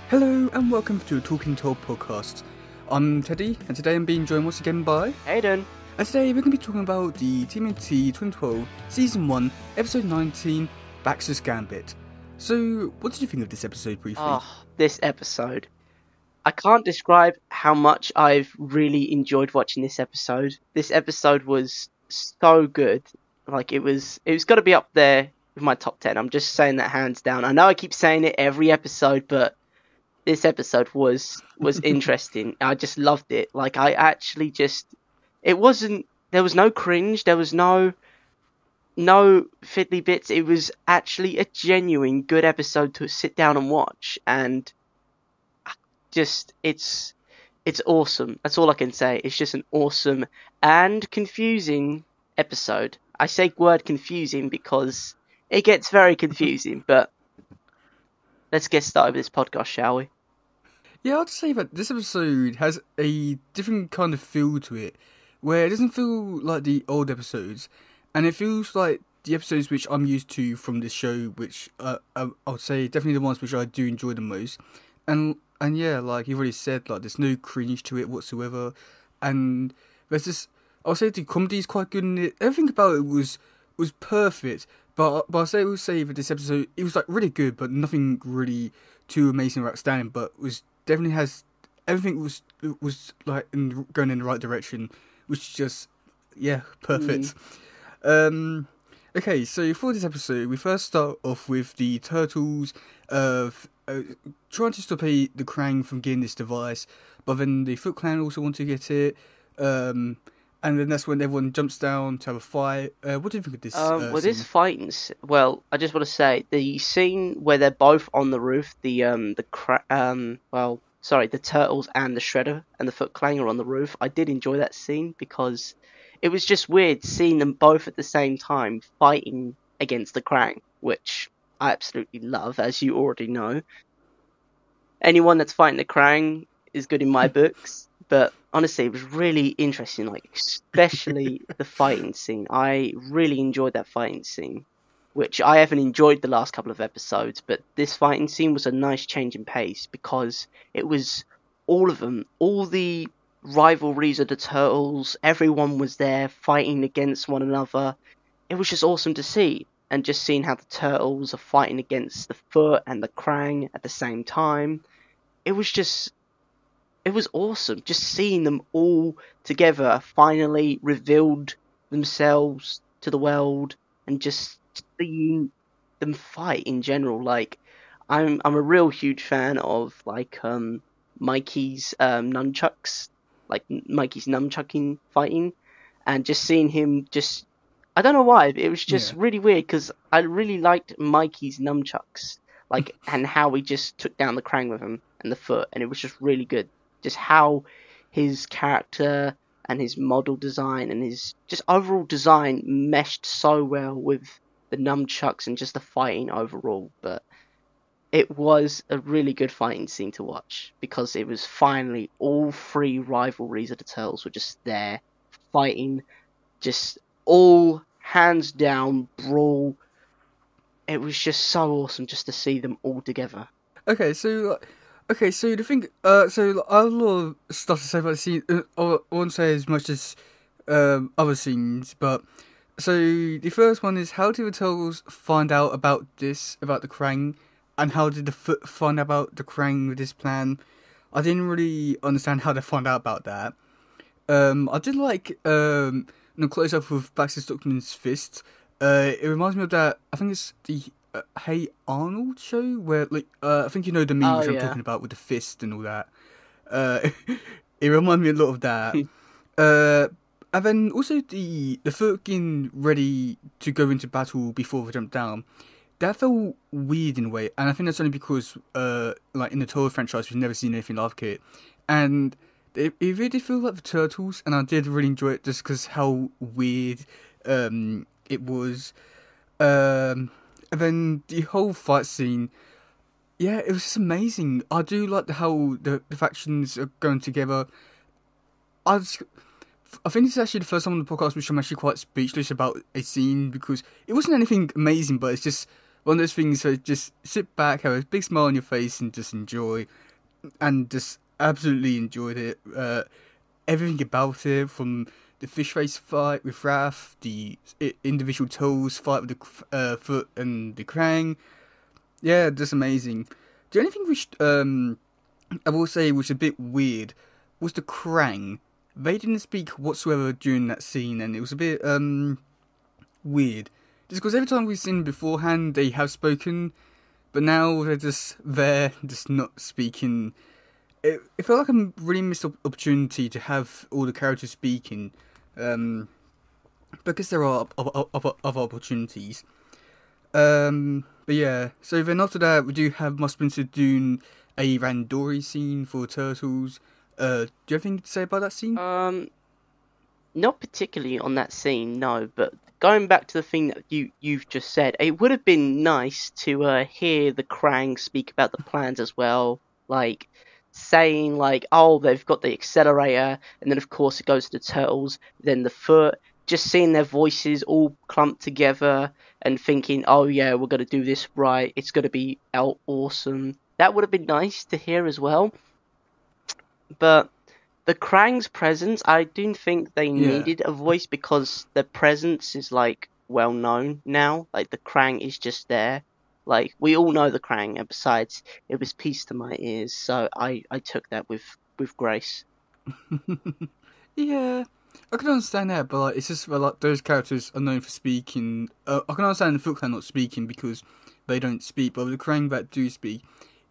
Hello and welcome to Talking Told podcast. I'm Teddy and today I'm being joined once again by Hayden. And today we're going to be talking about the TMNT 2012 Season 1 Episode 19 Baxter's Gambit. So what did you think of this episode briefly? This episode. I can't describe how much I've really enjoyed watching this episode. This episode was so good. Like it was got to be up there with my top 10. I'm just saying that hands down. I know I keep saying it every episode, but this episode was interesting. I just loved it. Like I actually there was no cringe, there was no fiddly bits. It was actually a genuine good episode to sit down and watch, and it's awesome. That's all I can say. It's just an awesome and confusing episode. I say word confusing because it gets very confusing, but let's get started with this podcast, shall we? Yeah, I'd say that this episode has a different kind of feel to it, where it doesn't feel like the old episodes, and it feels like the episodes which I'm used to from this show, which I would say definitely the ones which I do enjoy the most. And yeah, like you've already said, like there's no cringe to it whatsoever, and there's this. I'll say the comedy is quite good in it. Everything about it was perfect, but I will say that this episode it was like really good, but nothing really too amazing or outstanding. But was definitely has everything was like going in the right direction, which is just perfect. Okay, so for this episode, we first start off with the turtles trying to stop the Krang from getting this device, but then the Foot Clan also want to get it, and then that's when everyone jumps down to have a fight. What do you think of this? This fighting. Well, I just want to say the scene where they're both on the roof. The turtles and the Shredder and the Foot Clan are on the roof. I did enjoy that scene because it was just weird seeing them both at the same time fighting against the Krang, which I absolutely love, as you already know. Anyone that's fighting the Krang is good in my books, but honestly, it was really interesting, like, especially the fighting scene. I really enjoyed that fighting scene, which I haven't enjoyed the last couple of episodes, but this fighting scene was a nice change in pace because it was all of them, all the rivalries of the turtles, everyone was there fighting against one another. It was just awesome to see, and just seeing how the turtles are fighting against the Foot and the Krang at the same time. It was awesome, just seeing them all together finally revealed themselves to the world, and just seeing them fight in general. Like, I'm a real huge fan of Mikey's nunchucks, like Mikey's nunchucking fighting, and just seeing him I don't know why, it was just really weird because I really liked Mikey's nunchucks, like, and how he just took down the Krang with him and the Foot, and it was just really good. Just how his character and his model design and his just overall design meshed so well with the nunchucks and just the fighting overall. But it was a really good fighting scene to watch because it was finally all three rivalries of the Turtles were just there fighting, just all hands down brawl. It was just so awesome just to see them all together. Okay, so the thing, I have a lot of stuff to say about the scene. I won't say as much as other scenes, but so the first one is, how did the Turtles find out about the Krang, and how did the Foot find out about the Krang with this plan? I didn't really understand how they found out about that. I did like close up with Baxter Stockman's fist. It reminds me of that. I think it's the Hey Arnold show where, like, I think you know the meme which I'm talking about with the fist and all that. It reminded me a lot of that. And then also the Foot getting ready to go into battle before they jump down. That felt weird in a way, and I think that's only because, like, in the Turtle franchise, we've never seen anything like it, and it really did feel like the Turtles, and I did really enjoy it just because how weird it was. And then the whole fight scene, yeah, it was just amazing. I do like how the factions are going together. I think it's actually the first time on the podcast which I'm actually quite speechless about a scene, because it wasn't anything amazing, but it's just one of those things. So just sit back, have a big smile on your face, and just enjoy, and just absolutely enjoyed it. Everything about it, from the fish face fight with Raph, the individual toes fight with the foot and the Krang. Yeah, just amazing. The only thing which I will say was a bit weird was the Krang. They didn't speak whatsoever during that scene, and it was a bit weird. Just because every time we've seen them beforehand, they have spoken, but now they're just there, just not speaking. It felt like a really missed opportunity to have all the characters speaking, because there are other opportunities. But yeah, so then after that, we do have Moss Spencer doing a Randori scene for Turtles. Do you have anything to say about that scene? Not particularly on that scene, no, but going back to the thing that you've just said, it would have been nice to hear the Krang speak about the plans as well, like saying like, oh, they've got the accelerator, and then of course it goes to the Turtles, then the foot, just seeing their voices all clumped together and thinking, oh yeah, we're going to do this right, it's going to be awesome. That would have been nice to hear as well. But the Krang's presence, I do think they needed a voice because their presence is like well known now. Like the Krang is just there. Like we all know the Krang, and besides, it was peace to my ears, so I took that with grace. Yeah, I can understand that, but like it's just like those characters are known for speaking. I can understand the Foot Clan not speaking because they don't speak, but with the Krang that do speak,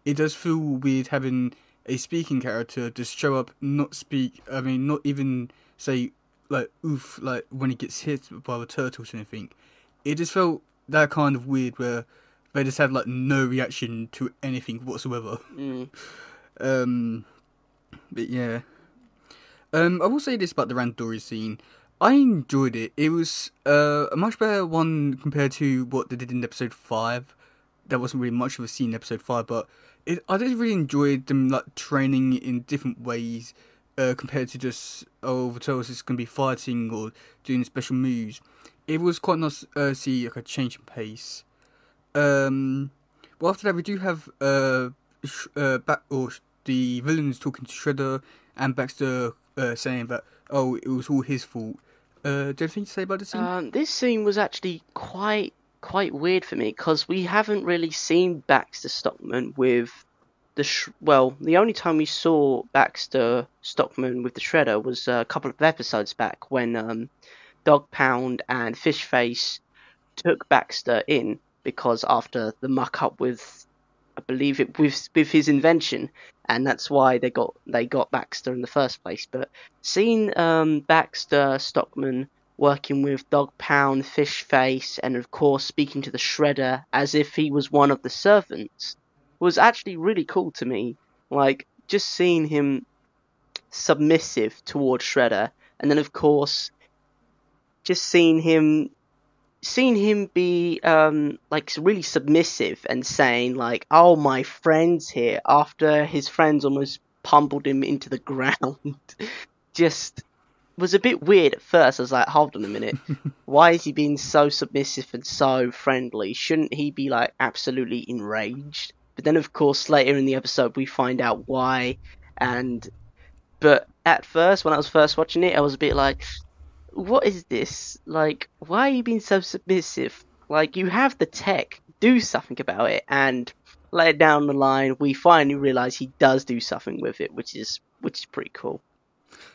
it does feel weird having a speaking character just show up, not speak. I mean, not even say like oof, like when he gets hit by the turtles or anything. It just felt that kind of weird where they just had like no reaction to anything whatsoever. But yeah. I will say this about the Randori scene. I enjoyed it. It was a much better one compared to what they did in episode 5. There wasn't really much of a scene in episode 5, but I did really enjoy them like training in different ways compared to just, oh, the Turtles is going to be fighting or doing special moves. It was quite nice to see like a change in pace. Well, after that we do have the villains talking to Shredder and Baxter saying that, oh, it was all his fault. Do you have anything to say about this scene? This scene was actually quite weird for me because we haven't really seen Baxter Stockman with the only time we saw Baxter Stockman with the Shredder was a couple of episodes back when Dog Pound and Fish Face took Baxter in because after the muck up with, I believe it with his invention, and that's why they got Baxter in the first place. But seeing Baxter Stockman working with Dog Pound, Fish Face, and of course speaking to the Shredder as if he was one of the servants was actually really cool to me. Like just seeing him submissive towards Shredder, and then of course just seeing him be like really submissive and saying like, oh, my friend's here, after his friends almost pummeled him into the ground. Just was a bit weird at first. I was like, hold on a minute, why is he being so submissive and so friendly? Shouldn't he be like absolutely enraged? But then of course later in the episode we find out why. But at first, when I was first watching it, I was a bit like, what is this? Like, why are you being so submissive? Like, you have the tech, do something about it. And later down the line, we finally realise he does do something with it, which is pretty cool.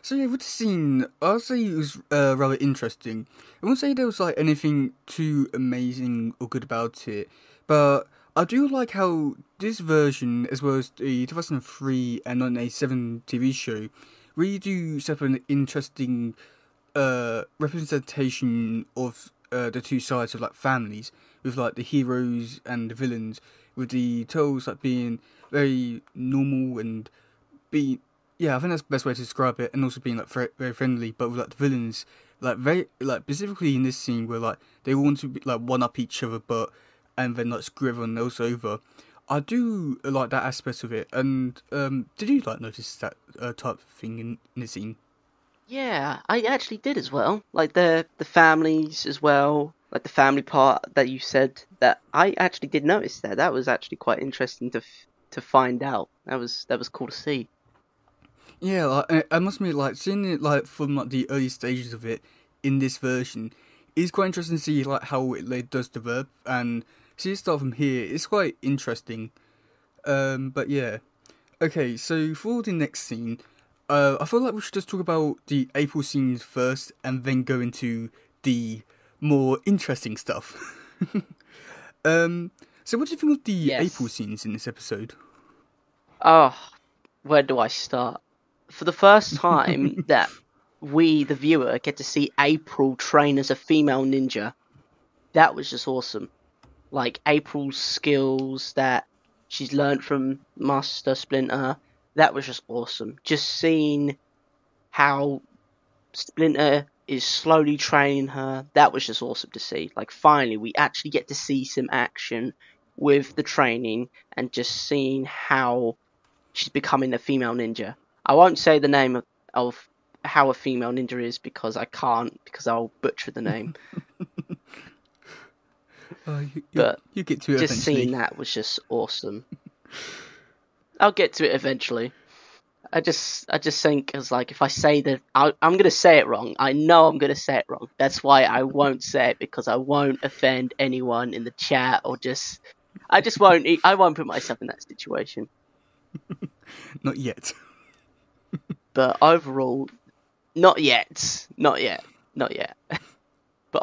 So yeah, with the scene, I'll say it was rather interesting. I won't say there was like anything too amazing or good about it, but I do like how this version, as well as the 2003 and 1987 TV show, really do set up an interesting representation of the two sides of like families, with like the heroes and the villains, with the Turtles like being very normal and being, yeah, I think that's the best way to describe it, and also being like very friendly, but with like the villains like very like specifically in this scene where like they want to be, like one up each other, and then like screw everyone else over. I do like that aspect of it. And did you like notice that type of thing in the scene? Yeah, I actually did as well. Like the families as well. like the family part that you said, that I actually did notice that. That was actually quite interesting to find out. That was cool to see. Yeah, like, I must admit, like seeing it like from like the early stages of it in this version is quite interesting to see like how it like, does develop and see it start from here. It's quite interesting. But yeah, okay. So for the next scene, I feel like we should just talk about the April scenes first, and then go into the more interesting stuff. um, so what do you think of the April Yes. scenes in this episode? Oh, where do I start? For the first time that we, the viewer, get to see April train as a female ninja, that was just awesome. Like April's skills that she's learned from Master Splinter, that was just awesome. Just seeing how Splinter is slowly training her, that was just awesome to see. Like finally we actually get to see some action with the training and just seeing how she's becoming a female ninja. I won't say the name of how a female ninja is because I can't, because I'll butcher the name. But You get to it just eventually. seeing that was just awesome. I'll get to it eventually. I just think as like if I say that I'm gonna say it wrong. I know I'm gonna say it wrong. That's why I won't say it, because I won't offend anyone in the chat or just I won't put myself in that situation. Not yet. But overall, not yet. But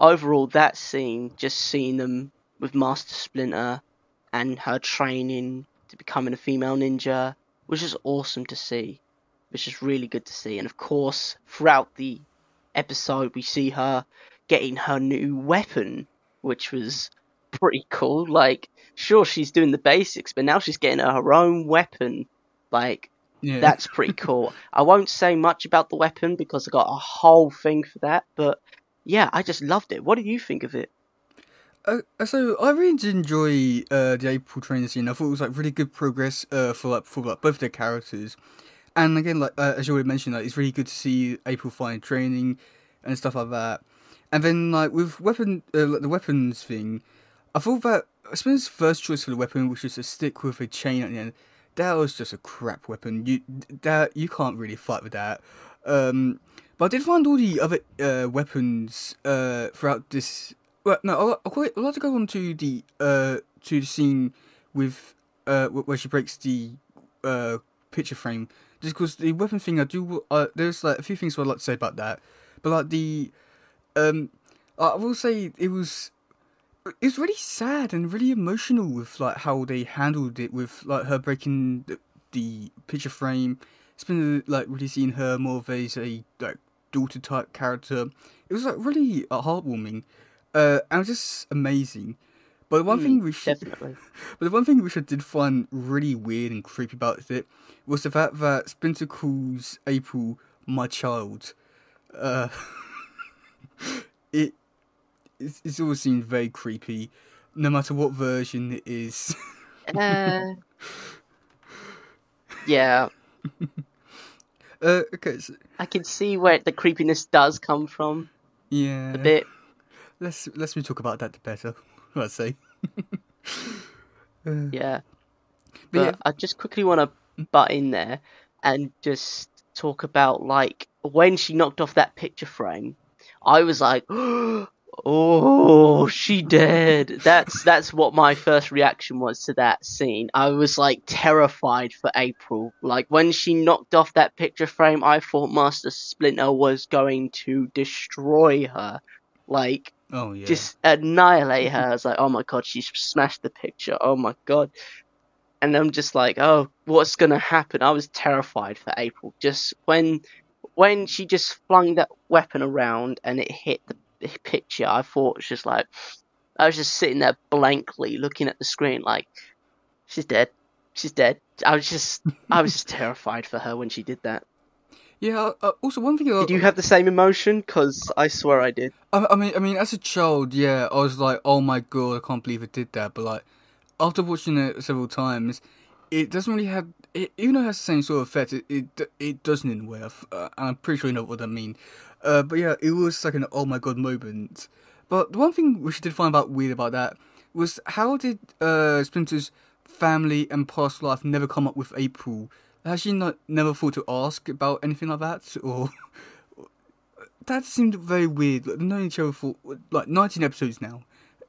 overall, that scene, just seeing them with Master Splinter and her training to becoming a female ninja, was just awesome to see. It was just really good to see. And of course, throughout the episode, we see her getting her new weapon, which was pretty cool. Like, sure, she's doing the basics, but now she's getting her own weapon. Like, Yeah. that's pretty cool. I won't say much about the weapon because I got a whole thing for that, but yeah, I just loved it. What do you think of it? So I really did enjoy the April training scene. I thought it was like really good progress for both their characters, and again like as you already mentioned, like it's really good to see April finding training and stuff like that. And then like with like the weapons thing, I thought that Splinter's first choice for the weapon, which was a stick with a chain at the end, that was just a crap weapon. You can't really fight with that. But I did find all the other weapons throughout this. Well, no, I'd like to go on to the scene with where she breaks the picture frame. Just because the weapon thing, there's like a few things I'd like to say about that. But like I will say it's really sad and really emotional with like how they handled it with like her breaking the picture frame. It's been like really seeing her more of as a like daughter type character. It was like really heartwarming, and just amazing. But the one thing Definitely. but the one thing which I did find really weird and creepy about it was the fact that Splinter calls April my child. Uh, it it's always seemed very creepy, no matter what version it is. Yeah, Okay, so, I can see where the creepiness does come from yeah. a bit. Let's me talk about that the better. I'd say. Yeah, But yeah, but I just quickly want to butt in there and just talk about like when she knocked off that picture frame. I was like, oh, she dead. That's what my first reaction was to that scene. I was like terrified for April. Like when she knocked off that picture frame, I thought Master Splinter was going to destroy her. Like oh yeah. just annihilate her. I was like, oh my god, she smashed the picture. Oh my god. And I'm just like, oh, what's gonna happen? I was terrified for April. Just when she just flung that weapon around and it hit the picture, I thought it was just like, I was just sitting there blankly looking at the screen like, she's dead. She's dead. I was just terrified for her when she did that. Yeah. Also, one thing. Did you have the same emotion? Because I swear I did. I mean, as a child, yeah, I was like, oh my god, I can't believe it did that. But like, after watching it several times, it doesn't really have. Even though it has the same sort of effect, it doesn't in a way. And I'm pretty sure you know what I mean. But yeah, it was like an oh my god moment. But the one thing which I did find about weird about that was how did Splinter's family and past life never come up with April? Has she not never thought to ask about anything like that, or that seemed very weird. Like, they've known each other for like 19 episodes now,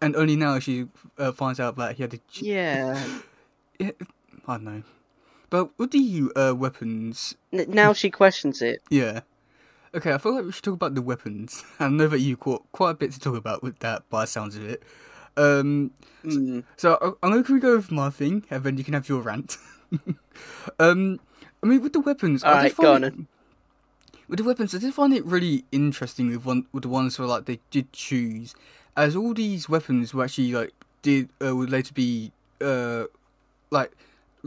and only now she finds out that he had a. Yeah. Yeah, I don't know. But with the weapons, Now she questions it. yeah. Okay, I feel like we should talk about the weapons. I know that you caught quite a bit to talk about with that, by the sounds of it. So I'm going to go with my thing, and then you can have your rant. I mean, with the weapons, All right, go on then. With the weapons, I did find it really interesting with the ones where like they did choose, as all these weapons were actually like would later be like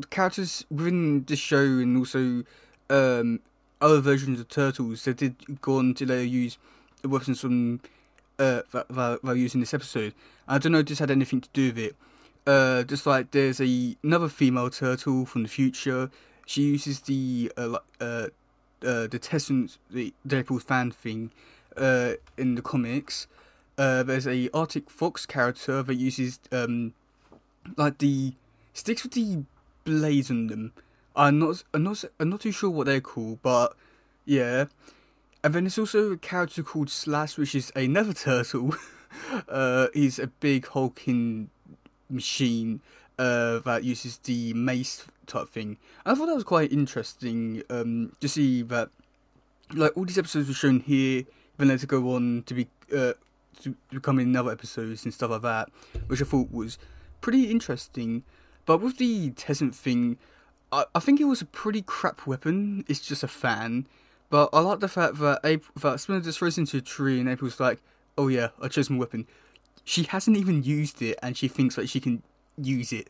characters within the show and also other versions of Turtles. They did go on to later use the weapons from that were used in this episode. I don't know if this had anything to do with it. Just like there's another female turtle from the future. She uses the Tessence, the Deadpool fan thing, in the comics. There's a Arctic Fox character that uses like the sticks with the blades on them. I'm not too sure what they're called, but yeah. And then there's also a character called Slash, which is another turtle. He's a big hulking machine that uses the mace type thing. And I thought that was quite interesting to see that like all these episodes were shown here, then later go on to be to become in other episodes and stuff like that, which I thought was pretty interesting. But with the Tessent thing, I think it was a pretty crap weapon. It's just a fan. But I like the fact that Splinter just throws into a tree and April's like, oh yeah, I chose my weapon. She hasn't even used it and she thinks like she can use it.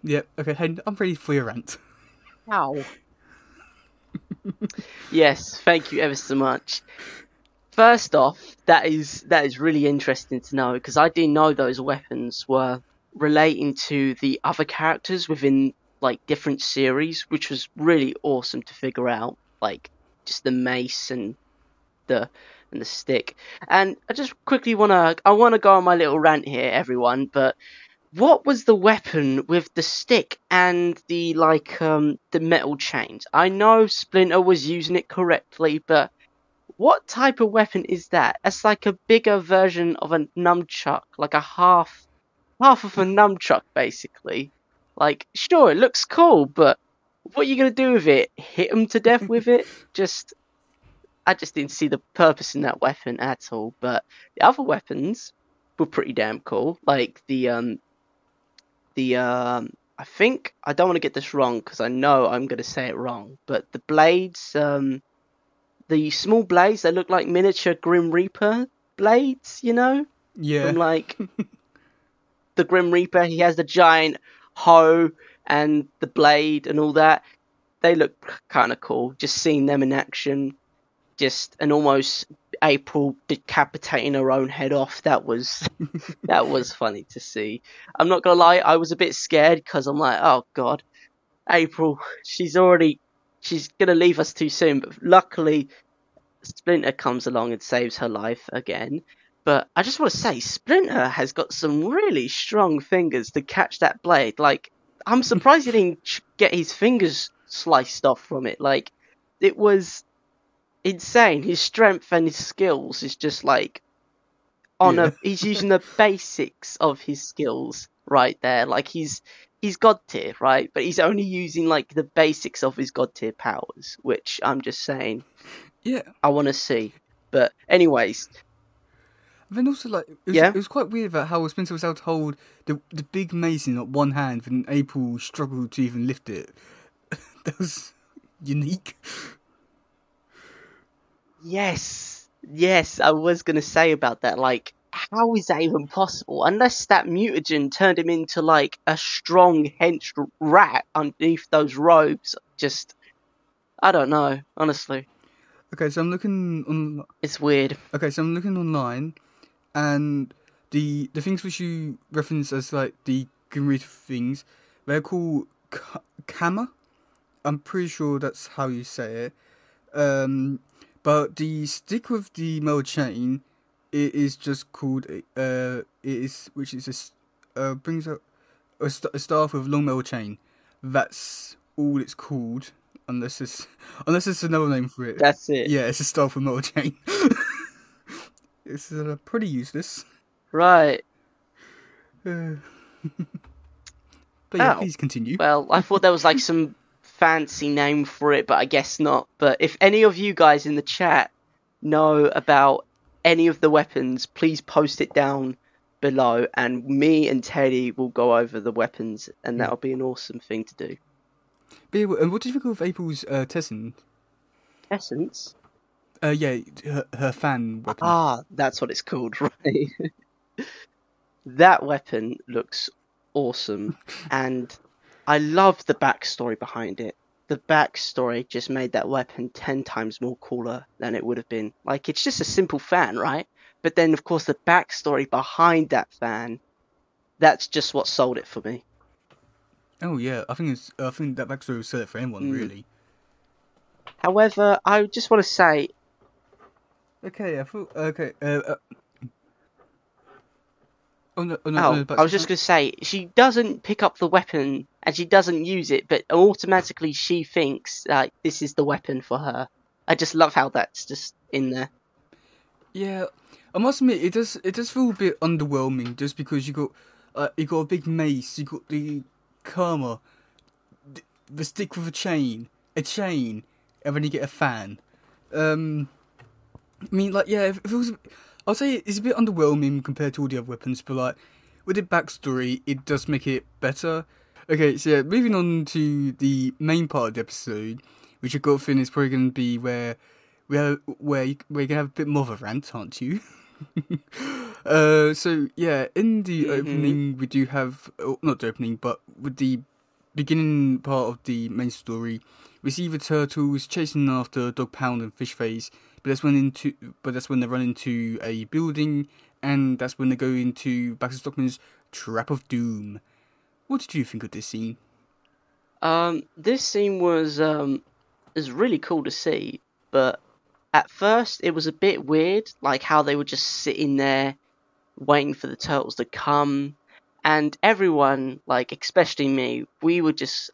Yeah, okay, Hayden, I'm ready for your rant. Ow. Yes, thank you ever so much. First off, that is really interesting to know, because I didn't know those weapons were relating to the other characters within like different series, which was really awesome to figure out, like just the mace and the stick. And I just quickly wanna go on my little rant here, everyone, but what was the weapon with the stick and the the metal chains? I know Splinter was using it correctly, but what type of weapon is that? It's like a bigger version of a nunchuck, like a half of a nunchuck, basically. Like, sure, it looks cool, but what are you gonna do with it? Hit him to death with it? I just didn't see the purpose in that weapon at all. But the other weapons were pretty damn cool. Like I think, I don't want to get this wrong because I know I'm gonna say it wrong. But the blades, the small blades, they look like miniature Grim Reaper blades, you know? Yeah. From like the Grim Reaper, he has the giant hoe and the blade and all that. They look kind of cool. Just seeing them in action, and almost April decapitating her own head off. That was funny to see. I'm not gonna lie, I was a bit scared because I'm like, oh god, April, she's gonna leave us too soon. But luckily, Splinter comes along and saves her life again. But I just want to say, Splinter has got some really strong fingers to catch that blade. Like, I'm surprised he didn't get his fingers sliced off from it. Like, it was insane. His strength and his skills is just like he's using the basics of his skills right there. Like, he's god tier, right? But he's only using like the basics of his god tier powers, which I'm just saying, yeah, I want to see. But anyways. Then also, like, it was quite weird about how Spencer was able to hold the big mace in one hand, and April struggled to even lift it. That was unique. Yes, I was gonna say about that. Like, how is that even possible? Unless that mutagen turned him into like a strong hench rat underneath those robes. Just, I don't know, honestly. Okay, so I'm looking on. It's weird. Okay, so I'm looking online. And the things which you reference as like the Grimreaper things, they're called Kama. I'm pretty sure that's how you say it. But the stick with the metal chain, it is just called it is which is brings up a staff with long metal chain. That's all it's called, unless it's another name for it. That's it. Yeah, it's a staff with metal chain. It's pretty useless. Right. But yeah, Oh. please continue. Well, I thought there was like some fancy name for it, but I guess not. But if any of you guys in the chat know about any of the weapons, please post it down below, and me and Teddy will go over the weapons, and that'll be an awesome thing to do. But yeah, and what do you think of April's Tessin? Essence? Yeah, her fan weapon. Ah, that's what it's called, right? That weapon looks awesome, and I love the backstory behind it. The backstory just made that weapon 10 times more cooler than it would have been. Like, it's just a simple fan, right? But then, of course, the backstory behind that fan, that's just what sold it for me. Oh yeah, I think that backstory will sell it for anyone, really. However, I just want to say... Okay, I thought... Okay, I was just going to say, she doesn't pick up the weapon and she doesn't use it, but automatically she thinks like this is the weapon for her. I just love how that's just in there. Yeah, I must admit it does feel a bit underwhelming just because you got a big mace, you got the karma, the stick with a chain, and then you get a fan. I mean, like, yeah, if it was, I'll say it's a bit underwhelming compared to all the other weapons, but like with the backstory, it does make it better. Okay, so yeah, moving on to the main part of the episode, which I got a feeling is probably going to be where you're going to have a bit more of a rant, aren't you? So yeah, in the opening we do have, not the opening, but with the beginning part of the main story, we see the turtles chasing after Dog Pound and Fish Face, but that's when they run into a building, and that's when they go into Baxter Stockman's Trap of Doom. What did you think of this scene? This scene was really cool to see, but at first it was a bit weird, like how they were just sitting there waiting for the turtles to come, and everyone, like especially me, we would just,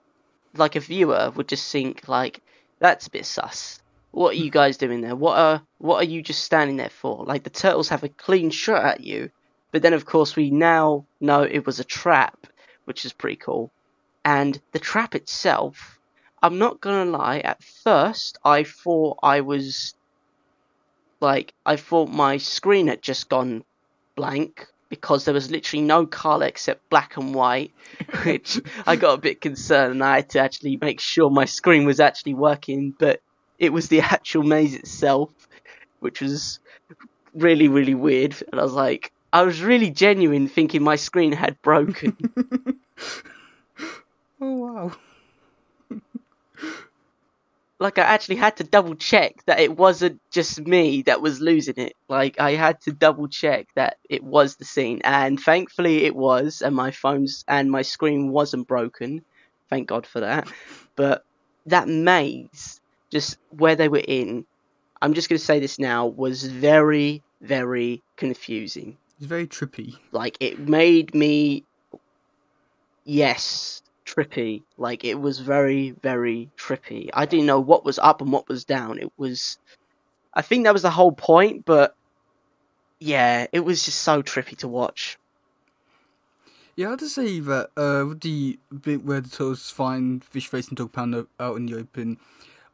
like a viewer would just think like, that's a bit sus. What are you guys doing there? What are you just standing there for? Like, the turtles have a clean shot at you, but then of course we now know it was a trap, which is pretty cool. And the trap itself, I'm not gonna lie, at first I thought my screen had just gone blank, because there was literally no colour except black and white, which I got a bit concerned, and I had to actually make sure my screen was actually working, but it was the actual maze itself, which was really, really weird, and I was really genuine thinking my screen had broken. Oh wow. Like, I actually had to double check that it wasn't just me that was losing it. Like, I had to double check that it was the scene, and thankfully it was, and my screen wasn't broken. Thank God for that. But that maze, just where they were in, I'm just going to say this now, was very, very confusing. It's very trippy. Like, it made me, yes, trippy. Like, it was very, very trippy. I didn't know what was up and what was down. I think that was the whole point, but yeah, it was just so trippy to watch. Yeah, I have to say that with the bit where the turtles find Fish Face and Dog Pound out in the open,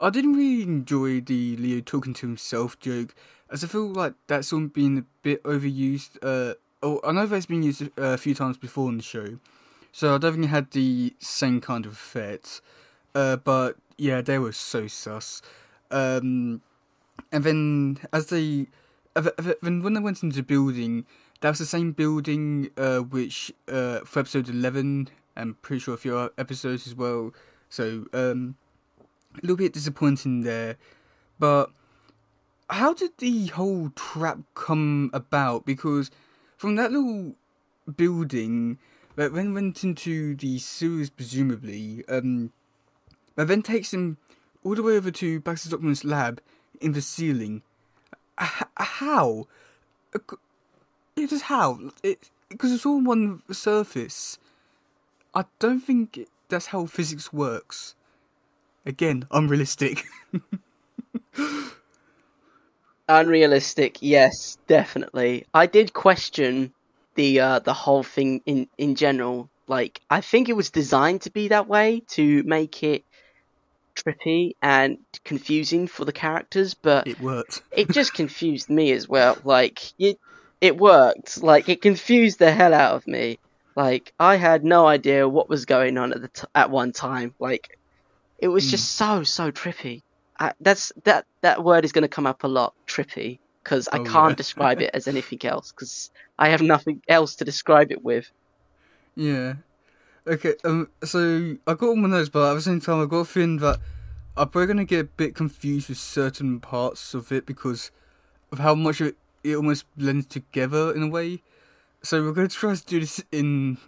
I didn't really enjoy the Leo talking to himself joke, as I feel like that's all been a bit overused. I know that's been used a few times before in the show, so I don't think it had the same kind of effect. But yeah, they were so sus. And then when they went into the building, that was the same building which for episode 11, I'm pretty sure a few other episodes as well. So a little bit disappointing there. But how did the whole trap come about? Because from that little building that then went into the sewers, presumably, that then takes him all the way over to Baxter Stockman's lab in the ceiling. How? It just how it because it's all one surface. I don't think that's how physics works. Again, unrealistic. Unrealistic, yes, definitely. I did question the whole thing in general. Like, I think it was designed to be that way to make it trippy and confusing for the characters, but It worked. it just confused me as well. Like, it worked. Like, it confused the hell out of me. Like, I had no idea what was going on at one time. Like, it was just so trippy. That word is going to come up a lot, trippy, because I Oh yeah. can't describe it as anything else, because I have nothing else to describe it with. Yeah. Okay. So I got all my notes, but at the same time, I got a feeling that I'm probably gonna get a bit confused with certain parts of it because of how much it almost blends together in a way. So we're gonna try to do this in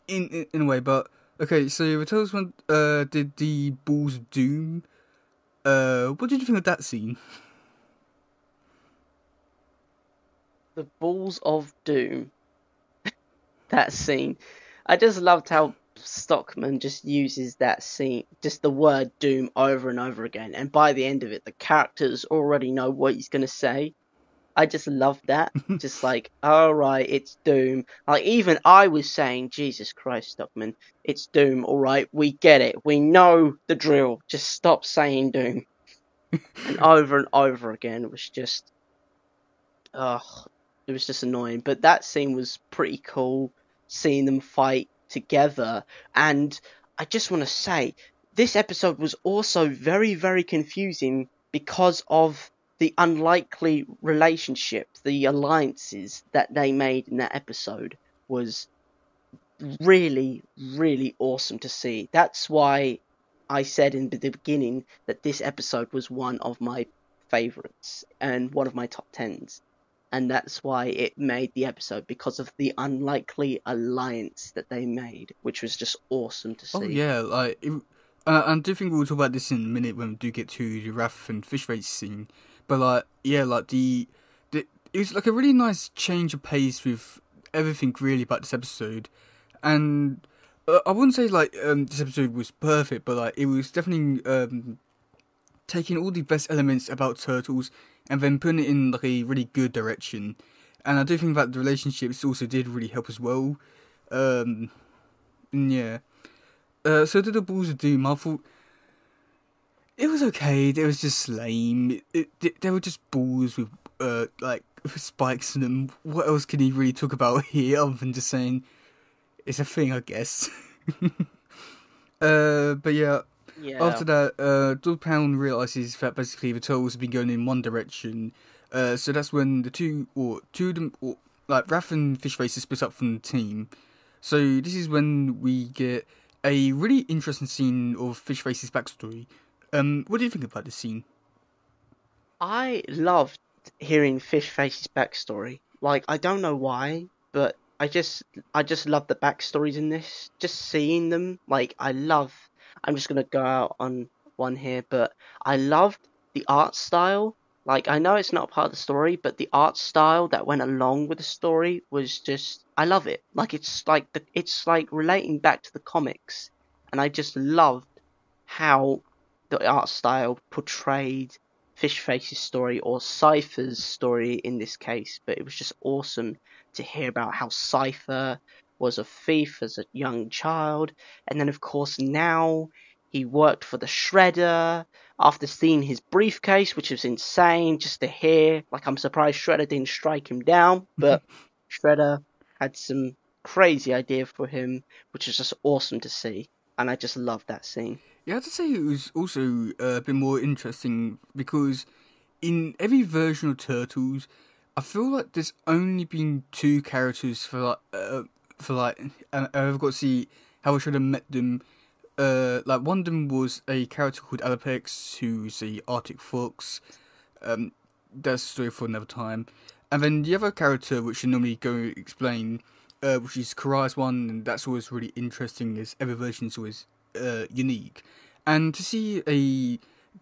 in a way, but okay. So tell us when did the Balls of Doom. What did you think of that scene? The Balls of Doom, that scene. I just loved how Stockman just uses that scene, just the word Doom over and over again, and by the end of it, the characters already know what he's gonna say. I just love that. Just like, alright, it's Doom. Like, even I was saying, Jesus Christ, Stockman, it's Doom, alright, we get it. We know the drill. Just stop saying Doom. And over again, it was just, ugh, it was just annoying. But that scene was pretty cool, seeing them fight together. And I just want to say, this episode was also very, very confusing because of the unlikely relationship, the alliances that they made in that episode was really, really awesome to see. That's why I said in the beginning that this episode was one of my favorites and one of my top tens. And that's why it made the episode, because of the unlikely alliance that they made, which was just awesome to Oh see. yeah, I do think we'll talk about this in a minute when we do get to the Wrath and Fish Race scene. But like, yeah, like the it was like a really nice change of pace with everything really about this episode, and I wouldn't say like this episode was perfect, but like it was definitely taking all the best elements about turtles and then putting it in like a really good direction. And I do think that the relationships also did really help as well. And yeah. So did the Balls of Doom. I thought it was okay. It was just lame. They were just balls with like spikes in them. What else can he really talk about here other than just saying it's a thing, I guess. But yeah. Yeah. After that, Dog Pound realizes that basically the turtles have been going in one direction. So that's when the two of them, like Raph and Fishface, are split up from the team. So this is when we get a really interesting scene of Fishface's backstory. What do you think about this scene? I loved hearing Fishface's backstory. Like, I don't know why, but I just love the backstories in this. Just seeing them, like, I'm just gonna go out on one here, but I loved the art style. Like, I know it's not part of the story, but the art style that went along with the story was just, I love it. Like, it's like relating back to the comics, and I just loved how the art style portrayed Fishface's story, or Cypher's story in this case. But it was just awesome to hear about how Cypher was a thief as a young child, and then of course now he worked for the Shredder after seeing his briefcase, which was insane just to hear. Like, I'm surprised Shredder didn't strike him down, but Shredder had some crazy idea for him, which is just awesome to see, and I just love that scene. Yeah, I have to say it was also a bit more interesting because in every version of Turtles, I feel like there's only been two characters I've got to see how I should have met them. Like one of them was a character called Alapex, who's a Arctic fox. That's a story for another time. And then the other character, which I normally go explain, which is Karai's one, and that's always really interesting, as every version is always unique. And to see a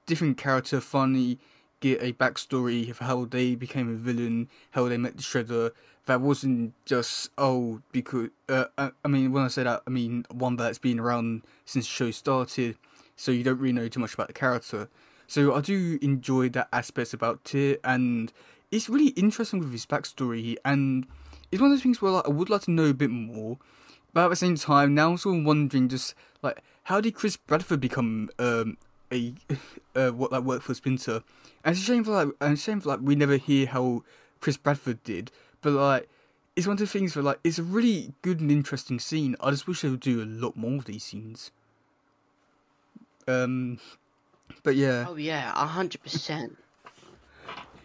different character finally get a backstory of how they became a villain, how they met the Shredder. That wasn't just because I mean when I say that I mean one that's been around since the show started, so you don't really know too much about the character. So I do enjoy that aspect about it, and it's really interesting with his backstory, and it's one of those things where like, I would like to know a bit more. But at the same time, now I'm sort of wondering, just like, how did Chris Bradford become a what that worked for Splinter? And it's a shame for like we never hear how Chris Bradford did. But like, it's one of the things where like it's a really good and interesting scene. I just wish they would do a lot more of these scenes. Um, but yeah, Oh yeah, 100%.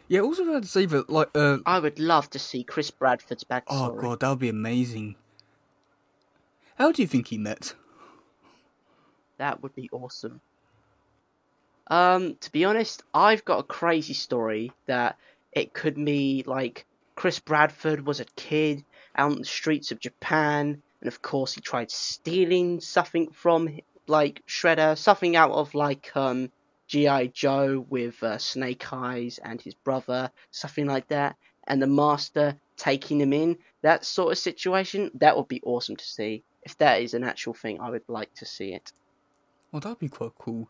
yeah. Also, I had to say that like I would love to see Chris Bradford's oh backstory. god, that would be amazing. How do you think he met? That would be awesome. To be honest, I've got a crazy story that it could be like Chris Bradford was a kid out on the streets of Japan, and of course he tried stealing something from like Shredder, something out of like G.I. Joe with Snake Eyes and his brother, something like that, and the Master taking him in. That sort of situation, that would be awesome to see. If that is an actual thing, I would like to see it. Well, that'd be quite cool.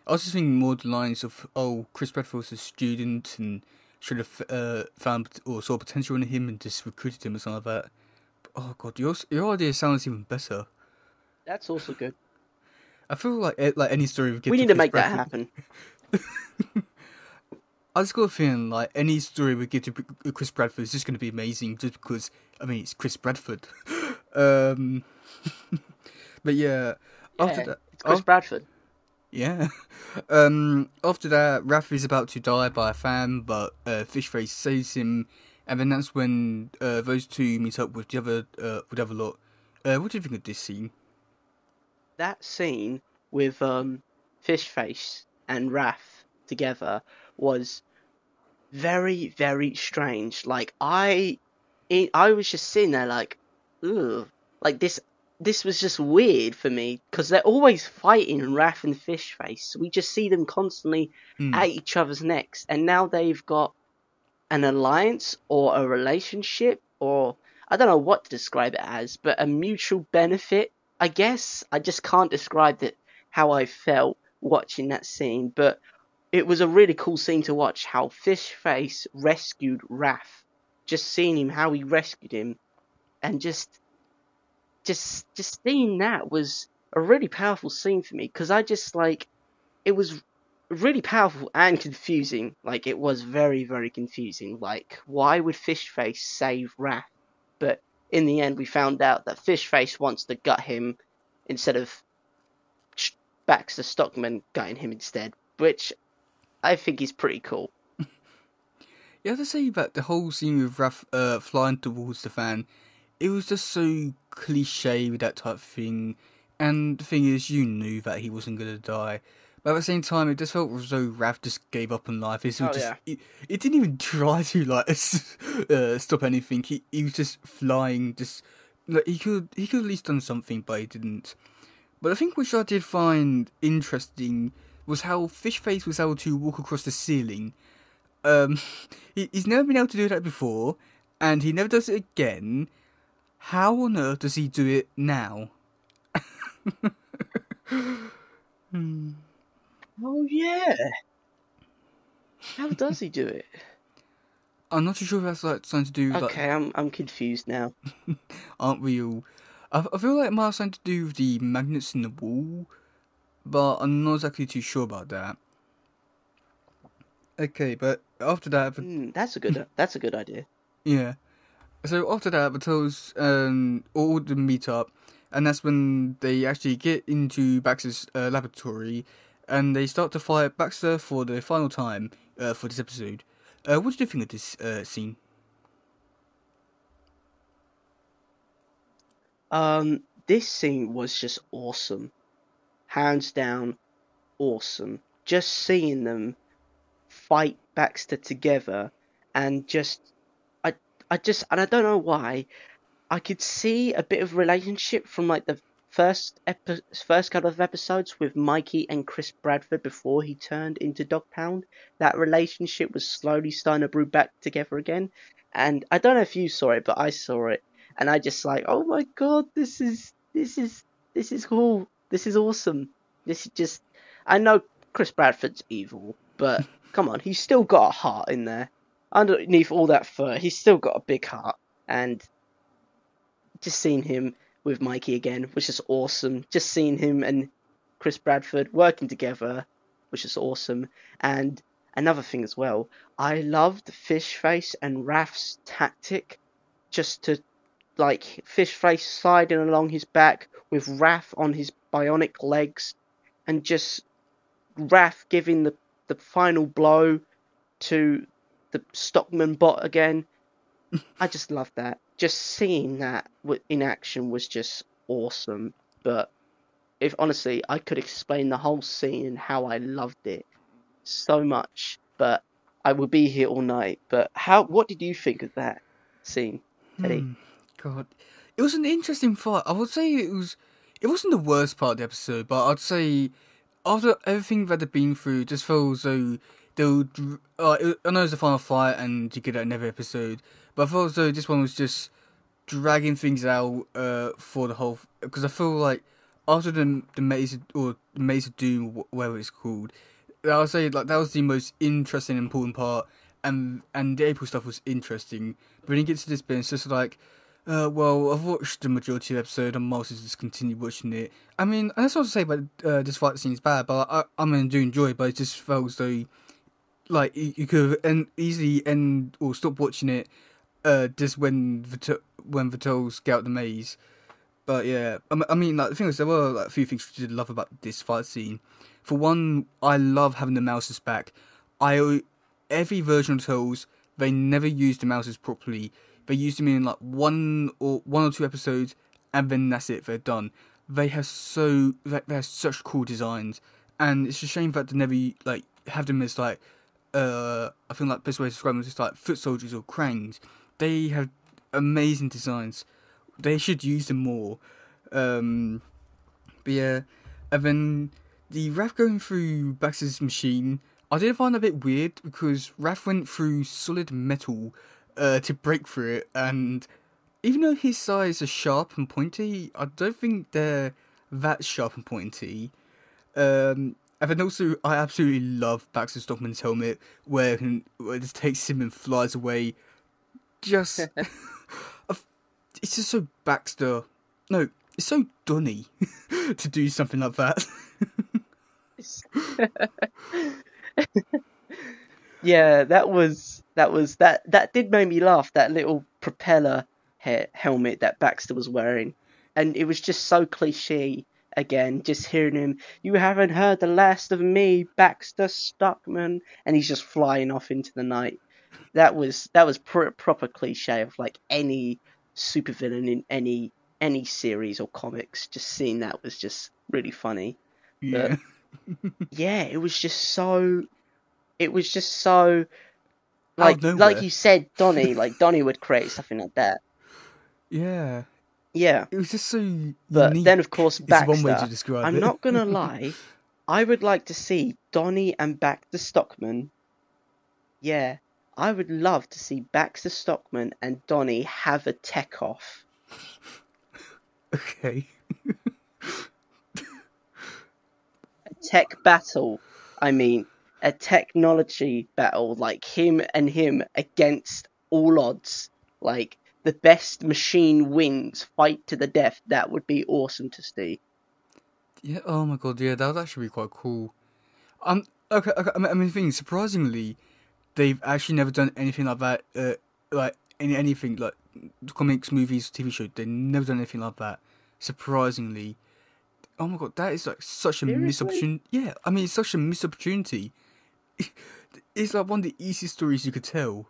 I was just thinking more the lines of, Chris Bradford was a student and should have found or saw potential in him and just recruited him or something like that. Oh god, your idea sounds even better. That's also good. I feel like any story we give We to need to Chris make that Bradford. happen. I just got a feeling like any story we give to Chris Bradford is just going to be amazing, just because I mean it's Chris Bradford. um, but yeah, after Yeah, that, it's Chris Bradford. yeah. After that, Raph is about to die by a fan, but Fishface saves him, and then that's when those two meet up with the other lot. What do you think of this scene? That scene with Fishface and Raph together was very, very strange. Like I was just sitting there like, ugh, like this was just weird for me because they're always fighting Raph and Fishface. We just see them constantly Hmm. at each other's necks, and now they've got an alliance or a relationship or I don't know what to describe it as, but a mutual benefit. I guess I just can't describe it how I felt watching that scene, but it was a really cool scene to watch how Fishface rescued Raph. Just seeing him how he rescued him and just seeing that was a really powerful scene for me because I just like it was really powerful and confusing. Like it was very, very confusing. Like why would Fishface save Raph? But in the end, we found out that Fishface wants to gut him instead of Baxter Stockman gutting him instead, which I think is pretty cool. You have to say that the whole scene with Raph flying towards the fan, it was just so cliche with that type of thing. And the thing is, you knew that he wasn't gonna die. But at the same time, it just felt as though Raph just gave up on life. Oh yeah. It didn't even try to like stop anything. He was just flying. Just like he could at least done something, but he didn't. But I think which I did find interesting was how Fishface was able to walk across the ceiling. Um, he's never been able to do that before, and he never does it again. How on earth does he do it now? Hmm. Oh yeah. How does he do it? I'm not too sure if that's like something to do with like, Okay, I'm confused now. aren't we all? I feel like it might have something to do with the magnets in the wall, but I'm not exactly too sure about that. Okay, but after that, That's a good idea. yeah. So after that, the Turtles all of them meet up, and that's when they actually get into Baxter's laboratory, and they start to fight Baxter for the final time for this episode. What did you think of this scene? This scene was just awesome. Hands down, awesome. Just seeing them fight Baxter together and I don't know why, I could see a bit of relationship from like the first couple of episodes with Mikey and Chris Bradford before he turned into Dog Pound, that relationship was slowly starting to brew back together again. And I don't know if you saw it, but I saw it, and I just like, oh my god, this is cool. This is awesome. This is just. I know Chris Bradford's evil, but come on, he's still got a heart in there. Underneath all that fur, he's still got a big heart, and just seeing him with Mikey again was just awesome. Just seeing him and Chris Bradford working together was just awesome. And another thing as well, I loved Fishface and Raph's tactic, just to like Fishface sliding along his back with Raph on his bionic legs, and just Raph giving the final blow to the Stockman bot again. I just love that. Just seeing that in action was just awesome. But if honestly, I could explain the whole scene and how I loved it so much, but I would be here all night. But what did you think of that scene, Teddy? God, it was an interesting fight. I would say it wasn't the worst part of the episode, but I'd say after everything that they've been through, it just felt as though they would. I know it's the final fight, and you get that in every episode, but I felt as though this one was just dragging things out for the whole. Because I feel like after the Maze or the Maze of Doom, whatever it's called, I would say like that was the most interesting and important part, and the April stuff was interesting. But when you get to this bit, it's just like. Well, I've watched the majority of the episode, and Miles has just continued watching it. I mean, that's not to say about this fight scene is bad, but I mean, I do enjoy it, but it just felt as though, like, you could have easily end or stop watching it, just when Vitals get out the maze. But yeah, I mean, like, the thing is, there were like a few things we did love about this fight scene. For one, I love having the mouses back. Every version of Turtles, they never used the mouses properly. They used them in like one or two episodes, and then that's it. They're done. They have such cool designs, and it's a shame that they never like have them as like I think like best way to describe them is just like foot soldiers or cranes. They have amazing designs. They should use them more. But yeah, and then the Raph going through Baxter's machine, I did find that a bit weird because Raph went through solid metal. To break through it, and even though his sides are sharp and pointy, I don't think they're that sharp and pointy. And then also, I absolutely love Baxter Stockman's helmet, where it just takes him and flies away. Just, it's just so Baxter. No, it's so Donny to do something like that. Yeah, that did make me laugh, that little propeller helmet that Baxter was wearing. And it was just so cliche again, just hearing him, "You haven't heard the last of me, Baxter Stockman," and he's just flying off into the night. That was proper cliche of like any supervillain in any series or comics. Just seeing that was just really funny. Yeah. But, yeah, it was just so like you said, Donnie would create something like that. Yeah. Yeah. It was just so But unique. then of course Baxter. It's one way to describe I'm it. not gonna lie, I would like to see Donnie and Baxter Stockman. Yeah. I would love to see Baxter Stockman and Donnie have a tech off. Okay. A tech battle. I mean, a technology battle, like him against all odds, like the best machine wins, fight to the death. That would be awesome to see. Yeah. Oh my god. Yeah, that would actually be quite cool. Okay. I mean, the thing is, surprisingly, they've actually never done anything like that. Like anything like comics, movies, TV show. They've never done anything like that. Surprisingly. Oh my god, that is like such a missed opportunity. Yeah, I mean, it's such a missed opportunity. It's like one of the easiest stories you could tell.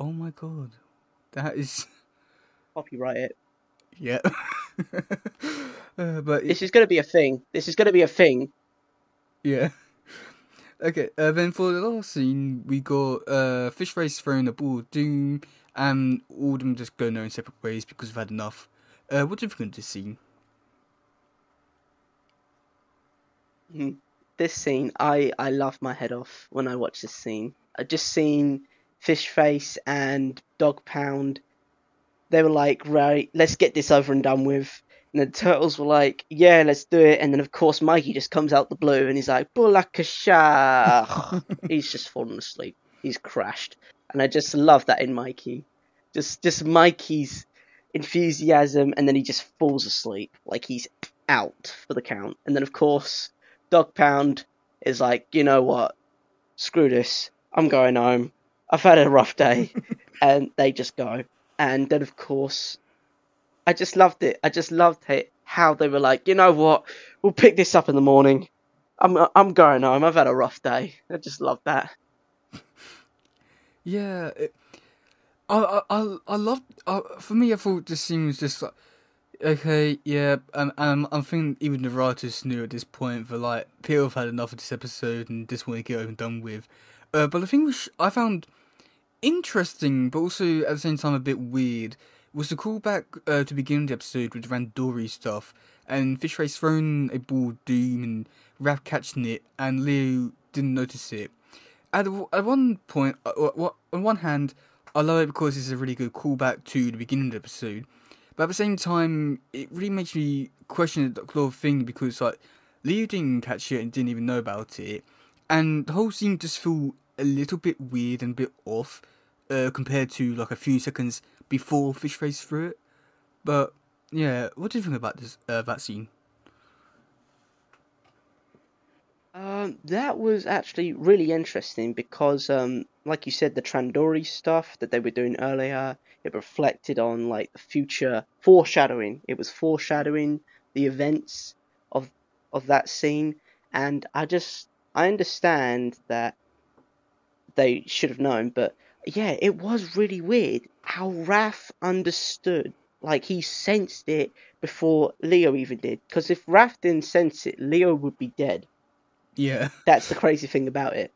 Oh my god, that is. Copyright it. Yeah. But this is gonna be a thing. Yeah. Okay. Then for the last scene, we got Fishface throwing the ball of doom, and all of them just going their own separate ways because we've had enough. What do you think of this scene? Mhm. This scene, I laughed my head off when I watched this scene. I just seen Fish Face and Dog Pound. They were like, right, let's get this over and done with. And the turtles were like, yeah, let's do it. And then of course Mikey just comes out the blue and he's like, Bulakasha. He's just fallen asleep. He's crashed. And I just love that in Mikey. Just Mikey's enthusiasm, and then he just falls asleep. Like he's out for the count. And then of course Dog Pound is like, you know what? Screw this. I'm going home. I've had a rough day. And they just go. And then, of course, I just loved it. I just loved it how they were like, you know what? We'll pick this up in the morning. I'm going home. I've had a rough day. I just love that. Yeah, I loved. For me, I thought this scene was just like, okay, yeah, I think even the writers knew at this point that like people have had enough of this episode and just want to get over and done with. But the thing which I found interesting, but also at the same time a bit weird, was the callback to begin the episode with the Randori stuff, and Fishface throwing a ball of doom and Raph catching it, and Leo didn't notice it. At one point, on one hand, I love it because it's a really good callback to the beginning of the episode, but at the same time, it really makes me question the whole thing because like Leo didn't catch it and didn't even know about it, and the whole scene just feel a little bit weird and a bit off compared to like a few seconds before Fishface threw it. But yeah, what do you think about this that scene? That was actually really interesting because, like you said, the Trandori stuff that they were doing earlier, it reflected on like the future foreshadowing. It was foreshadowing the events of of that scene, and I understand that they should have known, but yeah, it was really weird how Raph understood. Like he sensed it before Leo even did. Because if Raph didn't sense it, Leo would be dead. Yeah, That's the crazy thing about it.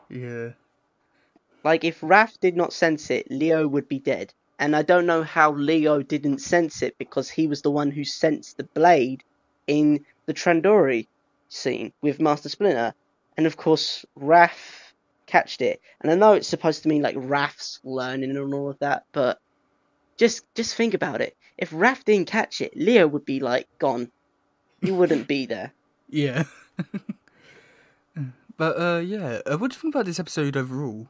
yeah, Like if Raph did not sense it, Leo would be dead. And I don't know how Leo didn't sense it because he was the one who sensed the blade in the Trandori scene with Master Splinter. And of course, Raph catched it. And I know it's supposed to mean like Raph's learning and all of that, but just think about it. If Raph didn't catch it, Leo would be like gone. He wouldn't be there. yeah. But yeah, what do you think about this episode overall?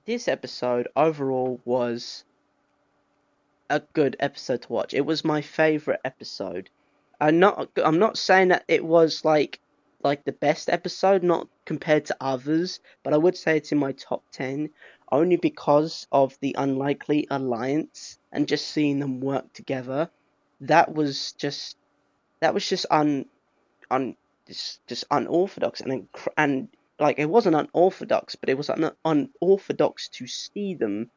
This episode overall was a good episode to watch. It was my favorite episode. I'm not saying that it was like the best episode, not compared to others, but I would say it's in my top 10 only because of the unlikely alliance and just seeing them work together. That was just that was just un just unorthodox and like it wasn't unorthodox, but it was unorthodox to see them